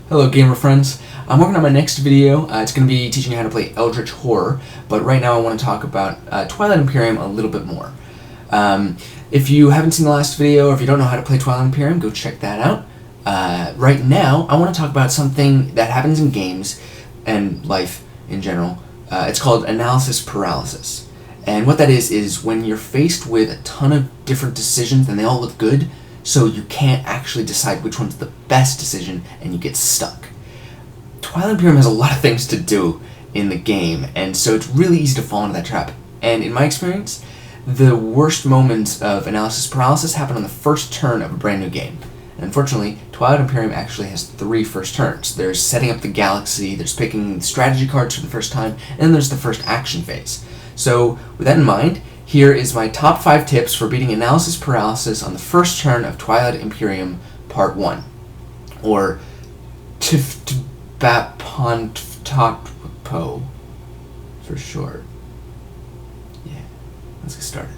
Hello gamer friends, I'm working on my next video. It's going to be teaching you how to play Eldritch Horror, but right now I want to talk about Twilight Imperium a little bit more. If you haven't seen the last video, or if you don't know how to play Twilight Imperium, go check that out. Right now, I want to talk about something that happens in games and life in general. It's called analysis paralysis. And what that is when you're faced with a ton of different decisions and they all look good, so you can't actually decide which one's the best decision and you get stuck. Twilight Imperium has a lot of things to do in the game, and so it's really easy to fall into that trap. And in my experience, the worst moments of analysis paralysis happen on the first turn of a brand new game. And unfortunately, Twilight Imperium actually has 3 first turns. There's setting up the galaxy, there's picking strategy cards for the first time, and then there's the first action phase. So with that in mind, here is my top 5 tips for beating analysis paralysis on the first turn of Twilight Imperium Part 1. Or TFTFBAPONTFTOTIPO for short. Yeah, let's get started.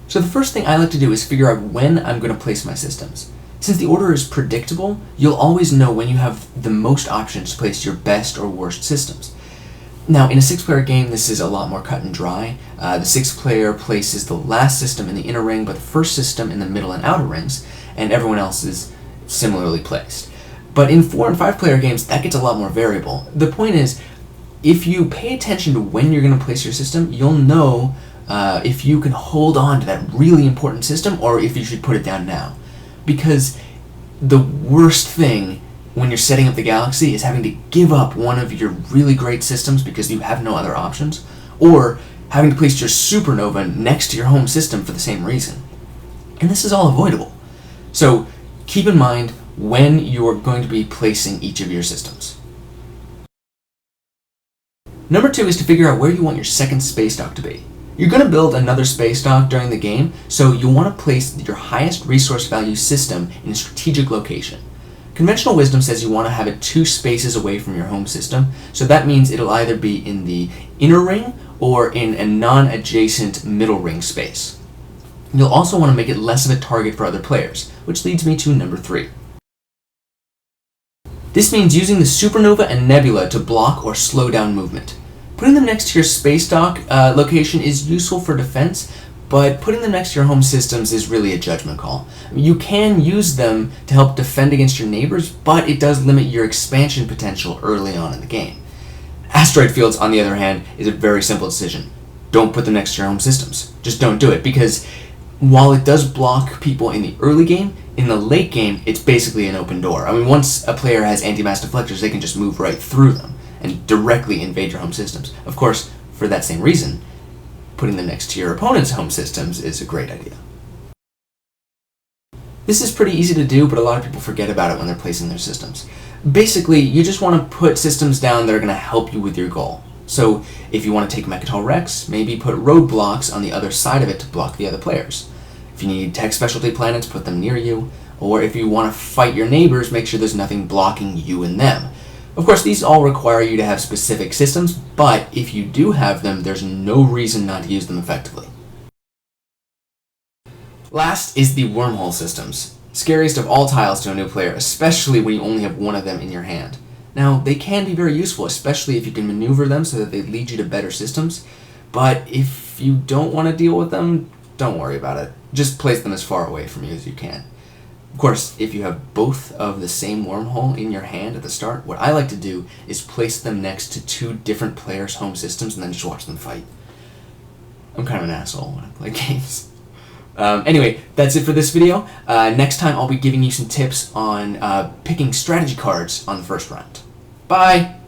So the first thing I like to do is figure out when I'm going to place my systems. Since the order is predictable, you'll always know when you have the most options to place your best or worst systems. Now, in a 6-player game, this is a lot more cut and dry. The 6th player places the last system in the inner ring, but the first system in the middle and outer rings, and everyone else is similarly placed. But in 4 and 5-player games, that gets a lot more variable. The point is, if you pay attention to when you're going to place your system, you'll know if you can hold on to that really important system or if you should put it down now. Because the worst thing when you're setting up the galaxy is having to give up one of your really great systems because you have no other options, or having to place your supernova next to your home system for the same reason. And this is all avoidable. So keep in mind when you're going to be placing each of your systems. Number 2 is to figure out where you want your second space dock to be. You're going to build another space dock during the game, so you'll want to place your highest resource value system in a strategic location. Conventional wisdom says you want to have it 2 spaces away from your home system, so that means it'll either be in the inner ring or in a non-adjacent middle ring space. You'll also want to make it less of a target for other players, which leads me to number 3. This means using the supernova and nebula to block or slow down movement. Putting them next to your space dock location is useful for defense, but putting them next to your home systems is really a judgment call. You can use them to help defend against your neighbors, but it does limit your expansion potential early on in the game. Asteroid fields, on the other hand, is a very simple decision. Don't put them next to your home systems. Just don't do it, because while it does block people in the early game, in the late game, it's basically an open door. I mean, once a player has anti-mass deflectors, they can just move right through them and directly invade your home systems. Of course, for that same reason, putting them next to your opponent's home systems is a great idea. This is pretty easy to do, but a lot of people forget about it when they're placing their systems. Basically, you just want to put systems down that are going to help you with your goal. So, if you want to take Mechatol Rex, maybe put roadblocks on the other side of it to block the other players. If you need tech specialty planets, put them near you. Or if you want to fight your neighbors, make sure there's nothing blocking you and them. Of course, these all require you to have specific systems, but if you do have them, there's no reason not to use them effectively. Last is the Wormhole Systems. Scariest of all tiles to a new player, especially when you only have one of them in your hand. Now, they can be very useful, especially if you can maneuver them so that they lead you to better systems, but if you don't want to deal with them, don't worry about it. Just place them as far away from you as you can. Of course, if you have both of the same wormhole in your hand at the start, what I like to do is place them next to 2 different players' home systems and then just watch them fight. I'm kind of an asshole when I play games. Anyway, that's it for this video. Next time I'll be giving you some tips on picking strategy cards on the first round. Bye!